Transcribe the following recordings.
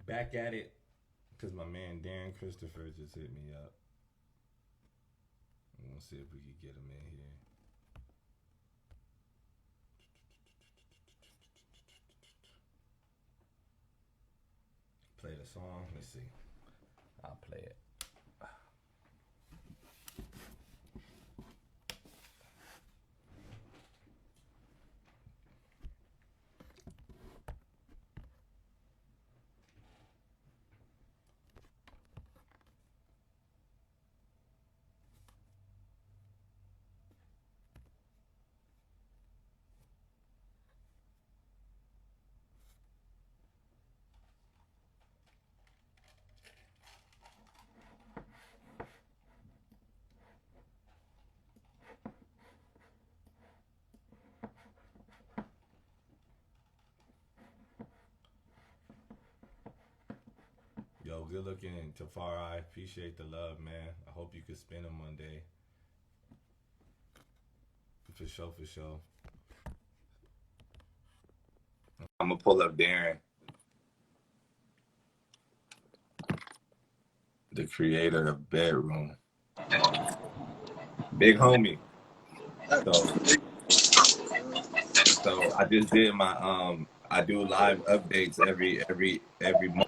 Back at it, because my man Darren Christopher just hit me up. I'm gonna see if we can get him in here. Play the song. Let's see. I'll play it. Yo, good looking Tafar. I appreciate the love, man. I hope you could spin them one day. For sure, for sure. I'm gonna pull up Darren, the creator of Bedroom. Big homie. So, so I just did my I do live updates every month.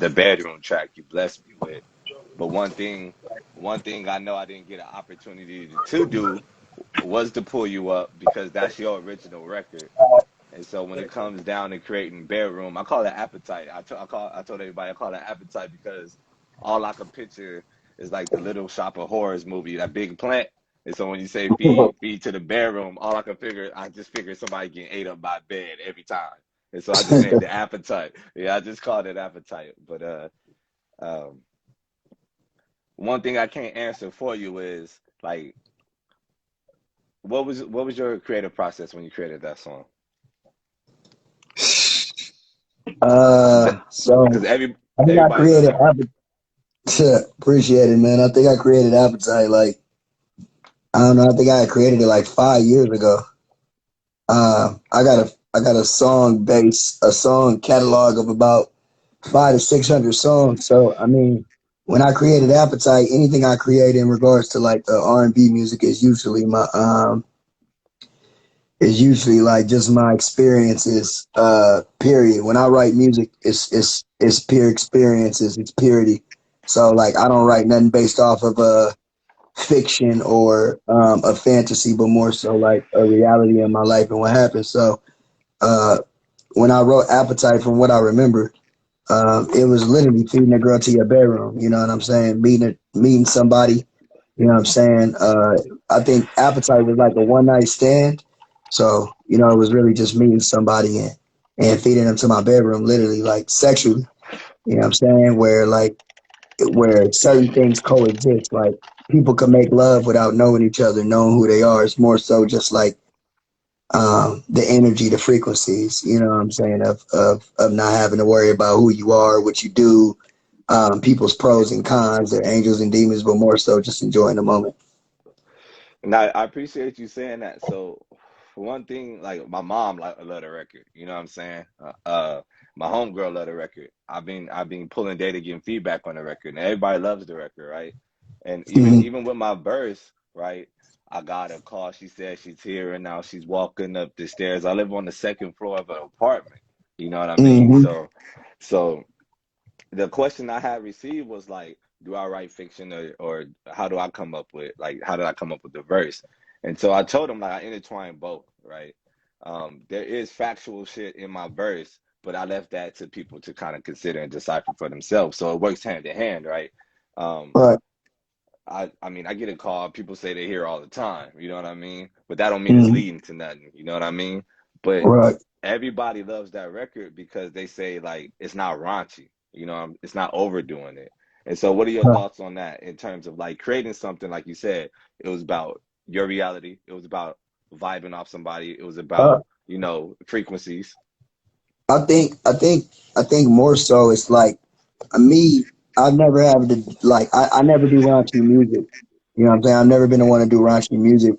The bedroom track you blessed me with. But one thing I know I didn't get an opportunity to do was to pull you up because that's your original record. And so when it comes down to creating Bedroom, I call it appetite. I told everybody I call it appetite because all I can picture is like the Little Shop of Horrors movie, that big plant. And so when you say feed to the bedroom, all I just figure somebody getting ate up by a bed every time. And so I just named it appetite. Yeah, I just called it appetite. But um, one thing I can't answer for you is like, what was your creative process when you created that song? So Because I think I everybody loves created that record. appreciate it, man. I think I created Appetite like I don't know. I think I created it like 5 years ago. I got a a song catalog of about 500 to 600 songs. So I mean, when I created Appetite, anything I create in regards to like the R&B music is usually like just my experiences. Period. When I write music, it's pure experiences. It's purity. So like I don't write nothing based off of a fiction or a fantasy, but more so like a reality in my life and what happened. So uh, when I wrote Appetite, from what I remember, it was literally feeding a girl to your bedroom. You know what I'm saying? Meeting somebody. You know what I'm saying? I think Appetite was like a one night stand. So, you know, it was really just meeting somebody and feeding them to my bedroom, literally like sexually. You know what I'm saying? Where certain things coexist. Like people can make love without knowing each other, knowing who they are. It's more so just like the energy, the frequencies, you know what I'm saying, of not having to worry about who you are, what you do, people's pros and cons, their angels and demons, but more so just enjoying the moment. And I appreciate you saying that. So for one thing, like my mom like love the record. You know what I'm saying? My homegirl love the record. I've been pulling data, getting feedback on the record, and everybody loves the record, right? And even Hmm. even with my verse, right? I got a call. She said she's here and now she's walking up the stairs. I live on the second floor of an apartment. You know what I mean? Hmm. So the question I had received was like, do I write fiction or how do I come up with like how did I come up with the verse? And so I told him like I intertwine both, right? There is factual shit in my verse, but I left that to people to kind of consider and decipher for themselves. So it works hand in hand, right? Um, Right. I mean I get a call, people say they hear all the time, you know what I mean? But that don't mean it's Hmm. leading to nothing, you know what I mean? But Right. everybody loves that record because they say like it's not raunchy, it's not overdoing it. And so, what are your Right. thoughts on that in terms of like creating something like you said? It was about your reality. It was about vibing off somebody. It was Uh, about frequencies. I think, I think, I think more so it's like me. I've never had to like I never do raunchy music. You know what I'm saying? I've never been the one to do raunchy music.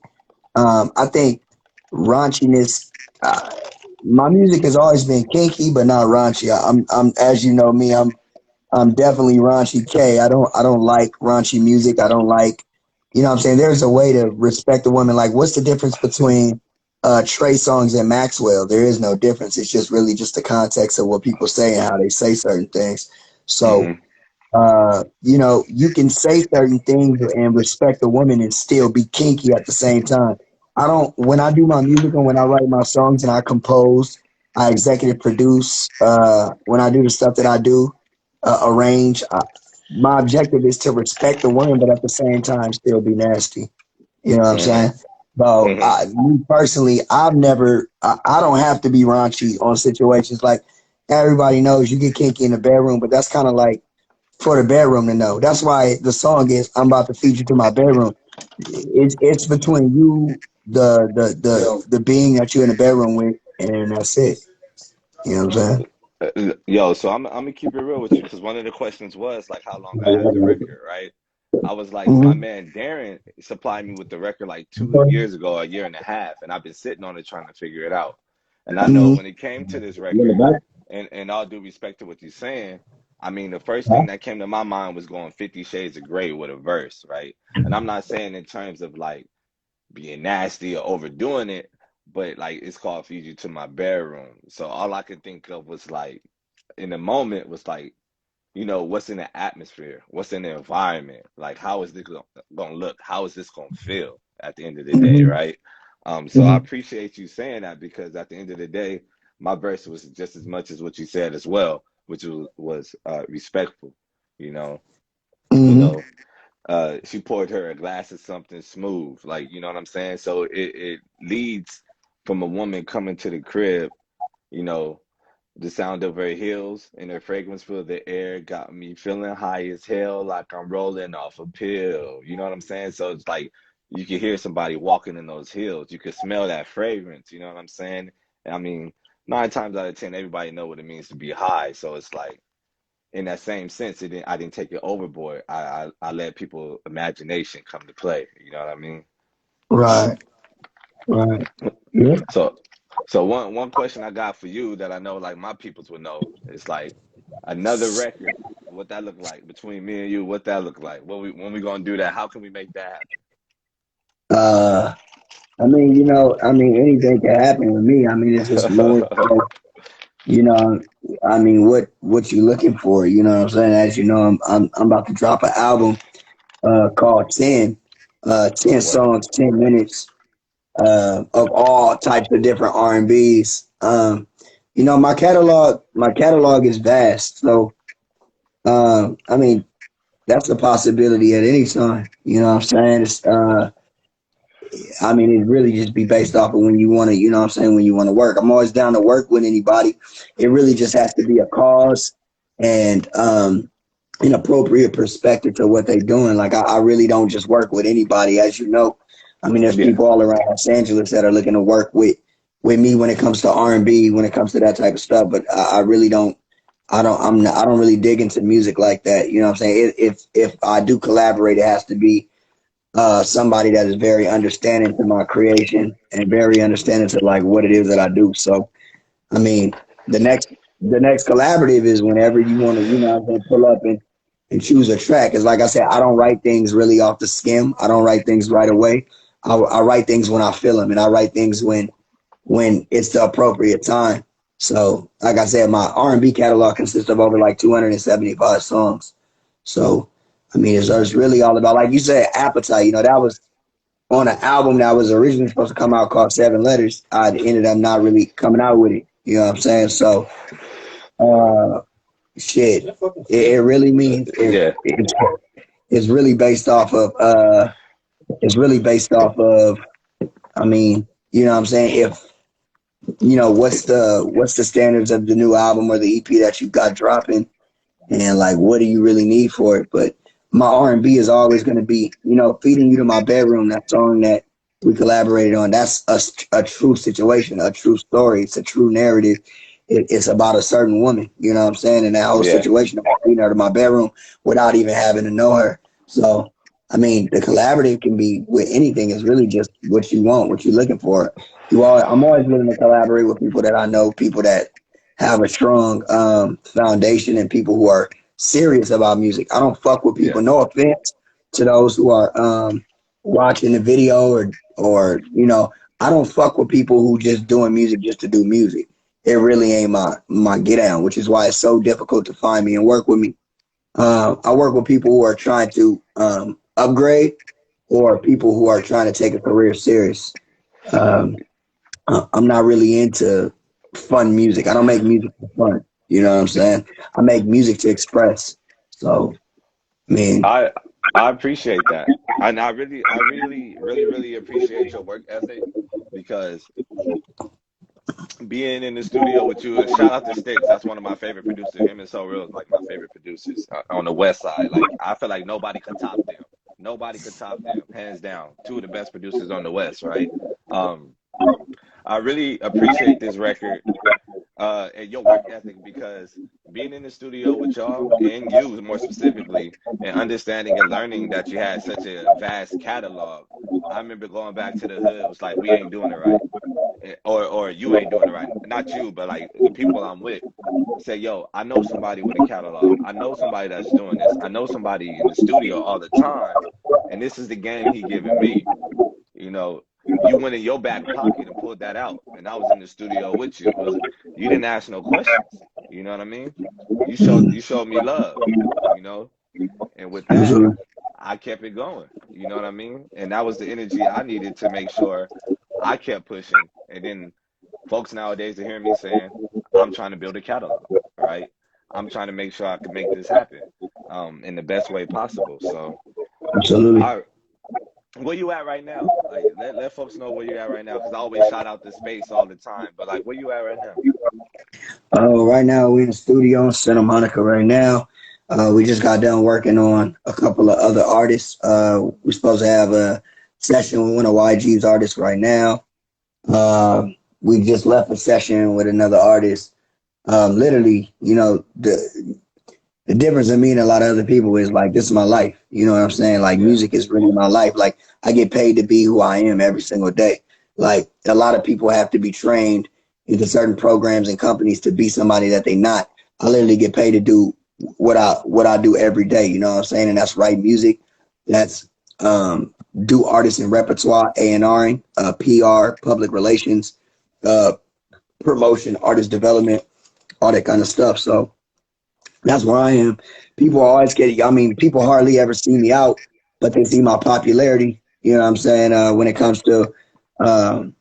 I think raunchiness. Uh, my music has always been kinky, but not raunchy. I'm, as you know me, I'm definitely raunchy K. I don't like raunchy music. I don't like, you know what I'm saying? There's a way to respect a woman. Like, what's the difference between Trey Songz and Maxwell? There is no difference. It's just really just the context of what people say and how they say certain things. So, Hmm. you know, you can say certain things and respect a woman and still be kinky at the same time. I don't, when I do my music and when I write my songs and I compose, I executive produce, when I do the stuff that I do, arrange, my objective is to respect the woman, but at the same time, still be nasty. You know what I'm Hmm. saying? So, Hmm. me personally, I don't have to be raunchy on situations like everybody knows you get kinky in the bedroom, but that's kind of like, for the bedroom to know. That's why the song is "I'm about to feed you to my bedroom." It's between you, the being that you're in the bedroom with, and that's it. You know what I'm saying? Yo, so I'm gonna keep it real with you because one of the questions was like how long I had the record, right? I was like, my Mm-hmm. man Daryn supplied me with the record like 2 years ago, a year and a half, and I've been sitting on it trying to figure it out. And I know when it came to this record, and all due respect to what you're saying, I mean the first thing that came to my mind was going 50 Shades of Grey with a verse, right? And I'm not saying in terms of like being nasty or overdoing it, but like it's called Feed You to My Bedroom. So all I could think of was like in the moment was like, what's in the atmosphere? What's in the environment? Like how is this gonna look? How is this gonna feel at the end of the day, Mm-hmm. right? So I Mm-hmm. appreciate you saying that because at the end of the day, my verse was just as much as what you said as well, which was respectful, you know, you Mm-hmm. know she poured her a glass of something smooth, like you know what I'm saying. So it leads from a woman coming to the crib, you know, the sound of her heels and her fragrance filled the air got me feeling high as hell, like I'm rolling off a pill. You know what I'm saying? So it's like you can hear somebody walking in those hills. You can smell that fragrance. You know what I'm saying? And I mean, 9 times out of 10, everybody know what it means to be high. So it's like in that same sense, I didn't take it overboard. I let people imagination come to play. You know what I mean? Right. Right. Yeah. So so one question I got for you that I know like my peoples would know is like another record. What that look like between me and you? What that look like? What we when we gonna do that? How can we make that happen? Uh, I mean, you know, I mean, anything can happen with me. I mean, it's just more so, you know, I mean, what you looking for? You know what I'm saying? As you know, I'm about to drop an album called 10, 10 Word. songs, 10 minutes of all types of different R&Bs. You know, my catalog is vast. So, I mean, that's a possibility at any time. You know what I'm saying? I mean, it really just be based off of when you want to, you know what I'm saying, when you want to work. I'm always down to work with anybody. It really just has to be a cause and an appropriate perspective to what they're doing. Like, I really don't just work with anybody, as you know. I mean, there's Yeah. people all around Los Angeles that are looking to work with me when it comes to R&B, when it comes to that type of stuff. But I really don't. I don't really dig into music like that. You know what I'm saying? If I do collaborate, it has to be somebody that is very understanding to my creation and very understanding to like what it is that I do. So I mean, the next the next collaborative is whenever you want to, you know, I'm gonna pull up and choose a track. Cause like I said, I don't write things really off the skim. I don't write things right away. I write things when I feel them, and I write things when it's the appropriate time. So, like I said, my R&B catalog consists of over like 275 songs. So, I mean, it's really all about, like you said, appetite. You know, that was on an album that was originally supposed to come out called Seven Letters. I ended up not really coming out with it. You know what I'm saying? So, uh, shit, it really means Yeah. it's really based off of it's really based off of. I mean, you know what I'm saying? If you know what's the standards of the new album or the EP that you got dropping, and like what do you really need for it? But my R&B is always going to be, you know, feeding you to my bedroom. That song that we collaborated on, that's a true situation, a true story. It's a true narrative. It's about a certain woman, you know what I'm saying, and that whole Yeah. situation about feeding her to my bedroom without even having to know her. So I mean, the collaborative can be with anything. It's really just what you want, what you're looking for. I'm always willing to collaborate with people that I know, people that have a strong foundation, and people who are serious about music. I don't fuck with Yeah. people. No offense to those who are watching the video, or I don't fuck with people who just doing music just to do music. It really ain't my get down, which is why it's so difficult to find me and work with me. I work with people who are trying to upgrade, or people who are trying to take a career serious. Um, I'm not really into fun music. I don't make music for fun. You know what I'm saying? I make music to express. So, I mean, I I appreciate that. And I really appreciate your work ethic because being in the studio with you, and shout out to Sticks, that's one of my favorite producers. Him and So Real is like my favorite producers on the West Side. Like I feel like nobody could top them. Nobody could top them, hands down. Two of the best producers on the West, right? Um, I really appreciate this record and your work ethic because being in the studio with y'all and you more specifically and understanding and learning that you had such a vast catalog. I remember going back to the hood, it was like we ain't doing it right. Or you ain't doing it right. Not you, but like the people I'm with say, yo, I know somebody with a catalog. I know somebody that's doing this. I know somebody in the studio all the time. And this is the game he giving me. You know, you went in your back pocket and pulled that out. And I was in the studio with you. It was you didn't ask no questions. You know what I mean? You showed me love, you know? And with that, absolutely. I kept it going. You know what I mean? And that was the energy I needed to make sure I kept pushing. And then folks nowadays are hearing me saying, I'm trying to build a catalog, right? I'm trying to make sure I can make this happen in the best way possible. So, Absolutely. I, where you at right now? Like, let folks know where you at right now, because I always shout out the space all the time. But like, where you at right now? Right now we're in the studio in Santa Monica right now. We just got done working on a couple of other artists. We're supposed to have a session with one of YG's artists right now. Uh, we just left a session with another artist. Literally, the difference in me and a lot of other people is like this is my life. You know what I'm saying? Like Yeah. music is really my life. Like I get paid to be who I am every single day. Like a lot of people have to be trained into certain programs and companies to be somebody that they not. I literally get paid to do what I do every day. You know what I'm saying? And that's write music. That's do artist and repertoire, A&Ring, PR, public relations, uh, promotion, artist development, all that kind of stuff. So that's where I am. People always get, I mean, people hardly ever see me out, but they see my popularity. You know what I'm saying? When it comes to um,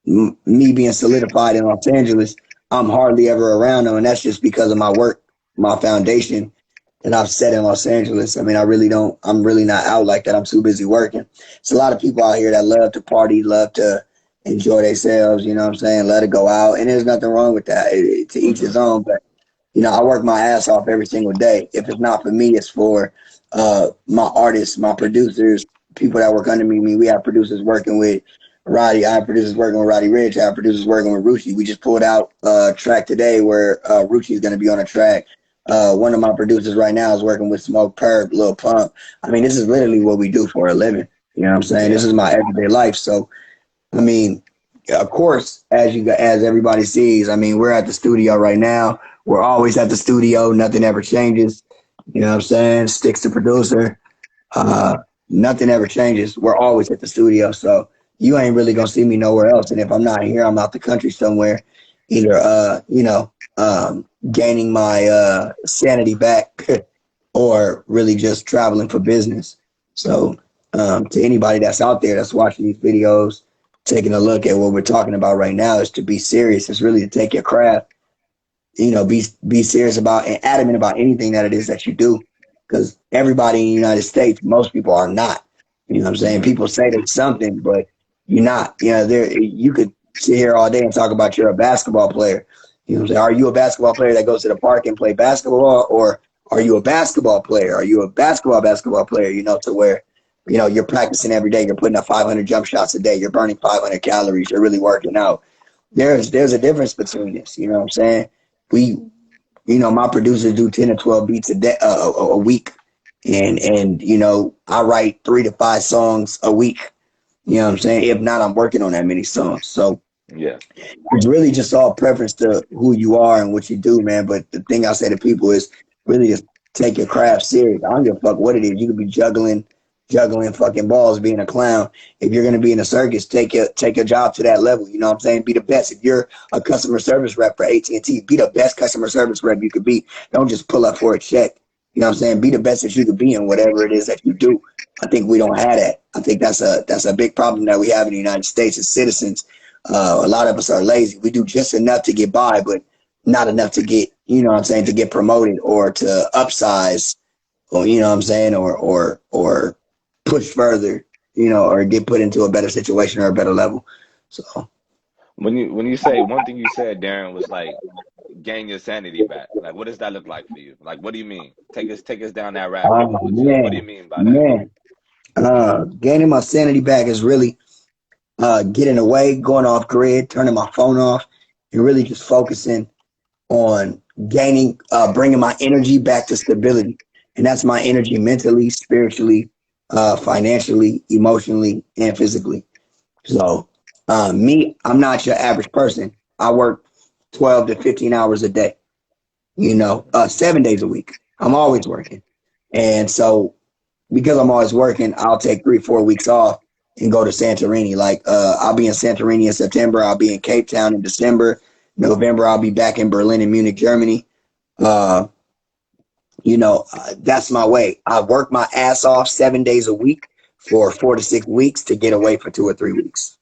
me being solidified in Los Angeles, I'm hardly ever around them. And that's just because of my work, my foundation that I've set in Los Angeles. I mean, I'm really not out like that. I'm too busy working. It's a lot of people out here that love to party, love to enjoy themselves, you know what I'm saying? Let it go out. And there's nothing wrong with that. To each his Hmm. own. But I work my ass off every single day. If it's not for me, it's for my artists, my producers, people that work under me. We have producers working with Roddy. I have producers working with Roddy Rich. I have producers working with Ruchi. We just pulled out a track today where Ruchi is going to be on a track. One of my producers right now is working with Smoke Perp, Lil Pump. I mean, this is literally what we do for a living. You know what I'm saying? This Yeah. is my everyday life. So, I mean, of course, as everybody sees, I mean, we're at the studio right now. We're always at the studio. Nothing ever changes. You know what I'm saying? Sticks to producer. Uh, Nothing ever changes. We're always at the studio. So you ain't really gonna see me nowhere else. And if I'm not here, I'm out the country somewhere, either gaining my sanity back or really just traveling for business. So to anybody that's out there that's watching these videos, taking a look at what we're talking about right now is to be serious. It's really to take your craft, be serious about and adamant about anything that it is that you do. Because everybody in the United States, most people are not. You know what I'm saying? Hmm. People say there's something, but you're not. There you could sit here all day and talk about you're a basketball player. You know what I'm saying? Are you a basketball player that goes to the park and play basketball, or are you a basketball player? Are you a basketball player? To where you're practicing every day. You're putting up 500 jump shots a day. You're burning 500 calories. You're really working out. There's a difference between this. You know what I'm saying? We, my producers do 10 to 12 beats a day, a week, and you know, I write 3 to 5 songs a week. You know what I'm saying? If not, I'm working on that many songs. So Yeah. it's really just all preference to who you are and what you do, man. But the thing I say to people is really just take your craft serious. I don't give a fuck what it is. You could be juggling fucking balls, being a clown. If you're gonna be in a circus, take your job to that level. You know what I'm saying? Be the best. If you're a customer service rep for AT&T, be the best customer service rep you could be. Don't just pull up for a check. You know what I'm saying? Be the best that you could be in whatever it is that you do. I think we don't have that. I think that's a big problem that we have in the United States as citizens. A lot of us are lazy. We do just enough to get by, but not enough to get, you know what I'm saying, to get promoted or to upsize, or you know what I'm saying, or push further, you know, or get put into a better situation or a better level. So, When you say one thing you said, Darren, was like gain your sanity back. Like, what does that look like for you? Like, what do you mean? Take us down that rabbit hole. What do you man, mean by that? man, gaining my sanity back is really getting away, going off grid, turning my phone off, and really just focusing on gaining, bringing my energy back to stability. And that's my energy mentally, spiritually, financially, emotionally, and physically. So, me, I'm not your average person. I work 12 to 15 hours a day, you know, 7 days a week. I'm always working. And so, because I'm always working, I'll take 3, 4 weeks off and go to Santorini. Like, I'll be in Santorini in September. I'll be in Cape Town in December. November, I'll be back in Berlin and Munich, Germany. Uh, that's my way. I work my ass off 7 days a week for 4 to 6 weeks to get away for 2 or 3 weeks.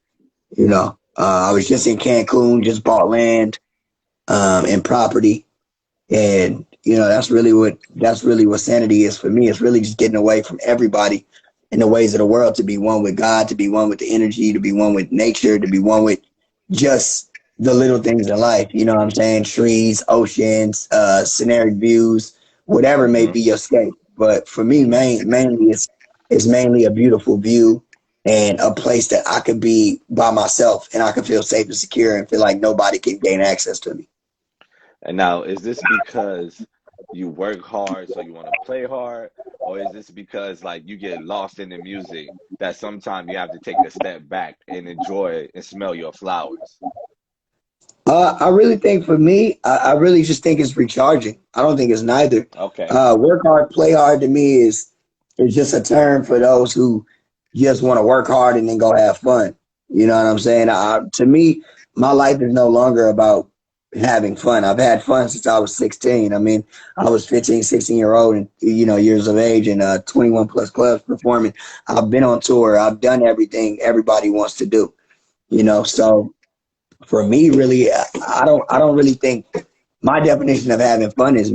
I was just in Cancun, just bought land and property, and that's really what sanity is for me. It's really just getting away from everybody in the ways of the world, to be one with God, to be one with the energy, to be one with nature, to be one with just the little things in life. You know what I'm saying? Trees, oceans, scenic views, whatever may Hmm. be your scape. But for me, Hmm. mainly it's mainly a beautiful view and a place that I could be by myself and I can feel safe and secure and feel like nobody can gain access to me. And now, is this because you work hard, so you want to play hard, or is this because like you get lost in the music that sometimes you have to take a step back and enjoy and smell your flowers? I really think for me, I really just think it's recharging. I don't think it's neither. Okay. Work hard, play hard to me is just a term for those who just want to work hard and then go have fun. You know what I'm saying? To me, my life is no longer about having fun. I've had fun since I was 16. I mean, I was 15, 16 year old and, years of age and 21 plus clubs performing. I've been on tour. I've done everything everybody wants to do, so for me, really, I don't really think my definition of having fun is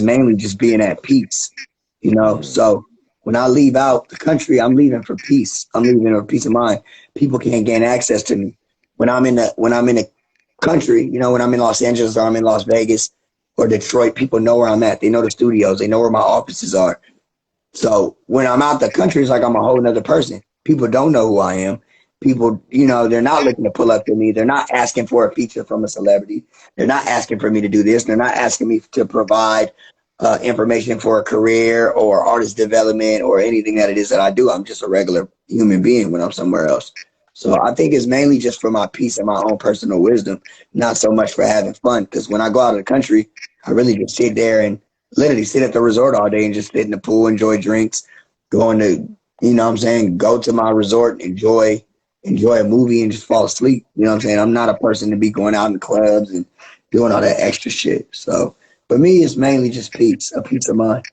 mainly just being at peace, Mm. So when I leave out the country, I'm leaving for peace. I'm leaving for peace of mind. People can't gain access to me when I'm in the country. When I'm in Los Angeles or I'm in Las Vegas or Detroit, people know where I'm at. They know the studios. They know where my offices are. So when I'm out the country, it's like I'm a whole nother person. People don't know who I am. People, they're not looking to pull up to me. They're not asking for a feature from a celebrity. They're not asking for me to do this. They're not asking me to provide information for a career or artist development or anything that it is that I do. I'm just a regular human being when I'm somewhere else. So I think it's mainly just for my peace and my own personal wisdom, not so much for having fun. Because when I go out of the country, I really just sit there and literally sit at the resort all day and just sit in the pool, enjoy drinks, going to, what I'm saying, go to my resort, enjoy a movie and just fall asleep. You know what I'm saying? I'm not a person to be going out in clubs and doing all that extra shit. So for me, it's mainly just peace, a peace of mind.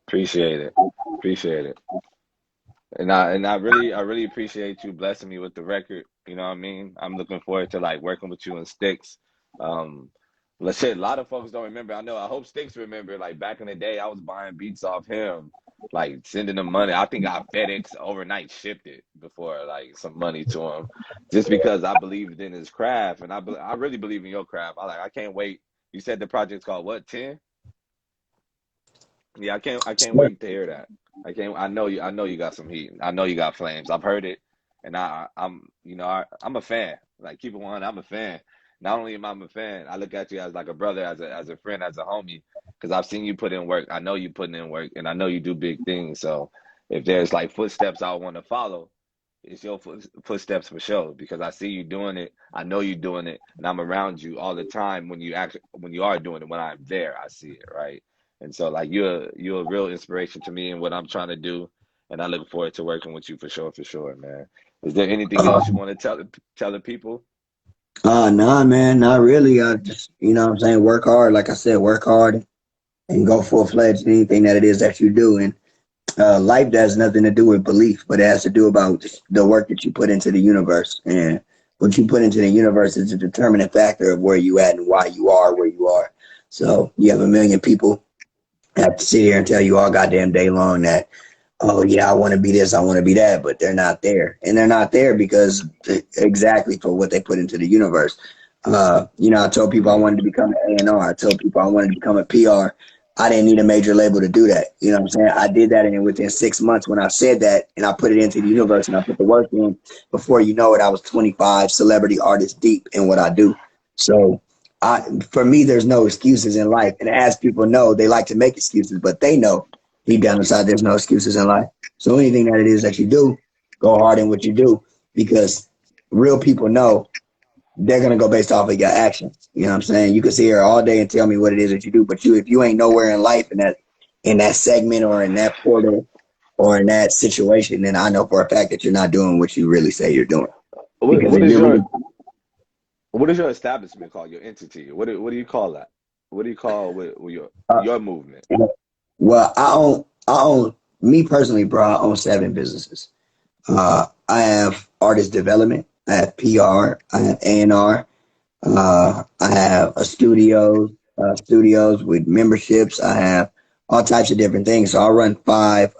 Appreciate it. Appreciate it. And I really appreciate you blessing me with the record. You know what I mean? I'm looking forward to like working with you in Sticks. Um, let's say a lot of folks don't remember. I hope Sticks remember. Like back in the day, I was buying beats off him, like sending him money. I think I FedEx overnight shipped it before like some money to him, just because I believed in his craft, and I really believe in your craft. I can't wait. You said the project's called what, 10? Yeah, I can't wait to hear that. I know you got some heat. I know you got flames. I've heard it, and I'm a fan. Like keep it one, I'm a fan. Not only am I a fan, I look at you as like a brother, as a friend, as a homie. because I've seen you put in work. I know you putting in work, and I know you do big things. So if there's like footsteps I want to follow, it's your footsteps for sure. Because I see you doing it, I know you doing it, and I'm around you all the time when you are doing it. When I'm there, I see it, right? And so like you're a real inspiration to me and what I'm trying to do, and I look forward to working with you for sure, man. Is there anything Uh, else you want to tell the people? nah, man, not really. I just, you know what I'm saying, work hard. Like I said, work hard and go full fledged in anything that it is that you do. And life has nothing to do with belief, but it has to do about the work that you put into the universe. And what you put into the universe is a determining factor of where you at and why you are where you are. So you have a million people have to sit here and tell you all goddamn day long that, oh yeah, I want to be this, I want to be that, but they're not there, and they're not there because exactly for what they put into the universe. You know, I told people I Mm. wanted to become an A&R. I told people I wanted to become a PR. I didn't need a major label to do that. You know what I'm saying? I did that, and within 6 months, when I said that, and I put it into the universe, and I put the work in, before you know it, I was 25 celebrity artists deep in what I do. So for me, there's no excuses in life. And as people know, they like to make excuses, but they know deep down inside, there's no excuses in life. So anything that it is that you do, go hard in what you do because real people know they're gonna go based off of your actions. You know what I'm saying? You can sit here all day and tell me what it is that you do, but if you ain't nowhere in life in that segment or in that portal or in that situation, then I know for a fact that you're not doing what you really say you're doing. What Because what if is you're your really what is your establishment called? Your entity? What do you call that? What do you call with uh, your movement? well, I own me personally, bro. I own 7 businesses. I have artist development. I have PR. I have A&R. I have a studios with memberships. I have all types of different things. So I run 5.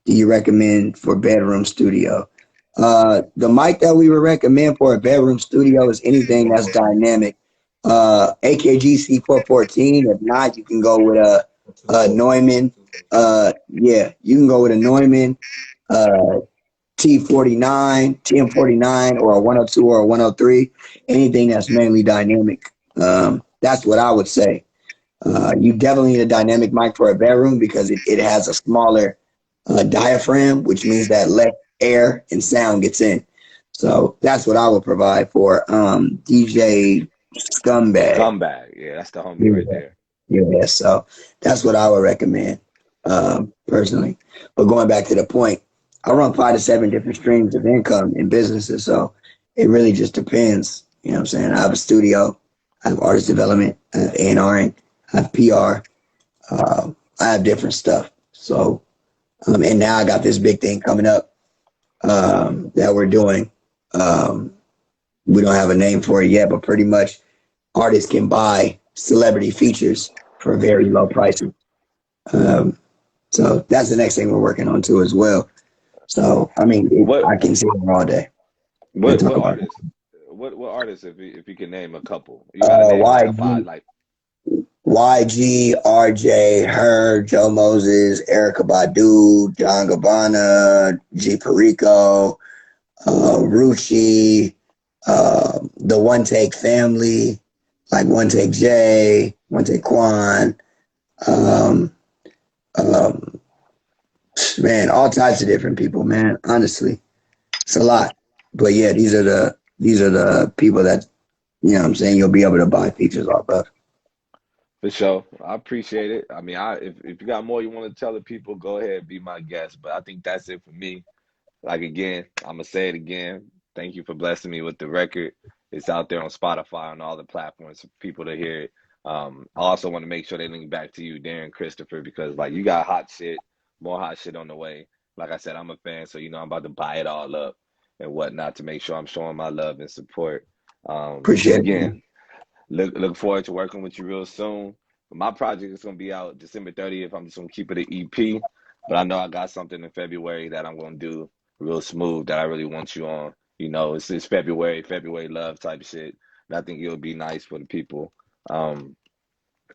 Do you recommend for bedroom studio? The mic that we would recommend for a bedroom studio is anything that's dynamic. AKG 414. If not, you can go with a Neumann. Yeah, you can go with a Neumann. Uh, T49, TM49, or a 102 or a 103, anything that's mainly dynamic. That's what I would say. You definitely need a dynamic mic for a bedroom because it has a smaller diaphragm, which means that less air and sound gets in. So that's what I would provide for DJ Scumbag. Scumbag. Yeah, that's the homie Yeah, right there. yeah. So that's what I would recommend personally. But going back to the point, I run 5 to 7 different streams of income in businesses. So it really just depends. You know what I'm saying? I have a studio, I have artist development, I have A&R, I have PR, I have different stuff. So, and now I got this big thing coming up that we're doing. Um, we don't have a name for it yet, but pretty much artists can buy celebrity features for very low prices. Um, so that's the next thing we're working on too as well. So I mean, What I can sit here all day and talk what about it. artists? What artists? If you can name a couple, you got to name like a five. YG, Like YG, RJ, Her, Joe Moses, Erica Badu, John Gabbana, G Perico, Rucci, the One Take Family, like One Take J, One Take Quan, um, um, man, all types of different people, man. Honestly, it's a lot. But yeah, these are the people that you know what I'm saying you'll be able to buy features off of. for sure, I appreciate it. I mean, if you got more you want to tell the people, go ahead, be my guest. But I think that's it for me. Like again, I'm gonna say it again. Thank you for blessing me with the record. It's out there on Spotify and all the platforms for people to hear it. I also want to make sure they link back to you, Daryn Christopher, because like you got hot shit, more hot shit on the way. Like I said, I'm a fan, so you know I'm about to buy it all up and whatnot to make sure I'm showing my love and support. Appreciate it. Again, look forward to working with you real soon. My project is gonna be out December 30th. I'm just gonna keep it an EP, but I know I got something in February that I'm gonna do real smooth that I really want you on. You know, it's February love type shit. And I think it'll be nice for the people. Um,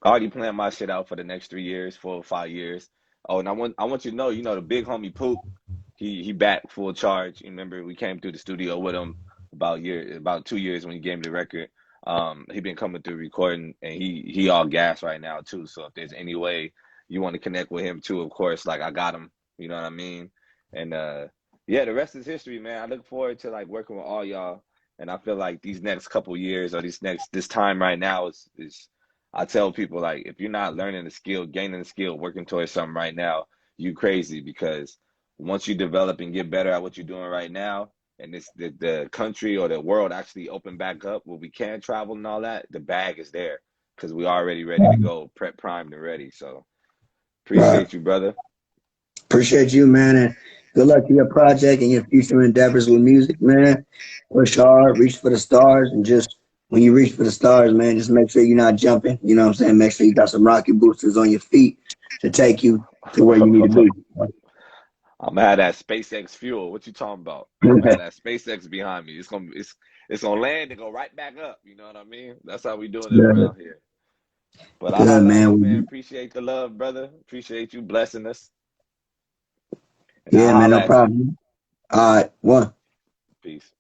I already planned my shit out for the next 3 years, 4 or 5 years. Oh, and I want you to know, the big homie Poop, he back full charge. You remember we came through the studio with him about 2 years when he gave me the record. He been coming through recording, and he all gas right now too. So if there's any way you want to connect with him too, of course, like I got him. You know what I mean? And yeah, the rest is history, man. I look forward to like working with all y'all, and I feel like these next couple years or this time right now is I tell people like if you're not learning the skill, gaining the skill, working towards something right now, you crazy because once you develop and get better at what you're doing right now and the country or the world actually open back up where we can travel and all that, the bag is there because we already ready to go, prep, primed, and ready. So Right. appreciate you, brother. Appreciate you, man, and good luck to your project and your future endeavors with music, man. Push hard, reach for the stars, and just when you reach for the stars, man, just make sure you're not jumping. You know what I'm saying? Make sure you got some rocket boosters on your feet to take you to where you need to be. I'm gonna have that SpaceX fuel. What you talking about? I'm gonna have that SpaceX behind me. It's gonna land and go right back up. You know what I mean? That's how we doing it Good, around here. But I good, holla at you, man. man. Appreciate the love, brother. Appreciate you blessing us. And I Yeah, man, holla no at you. problem. All right, one. Peace.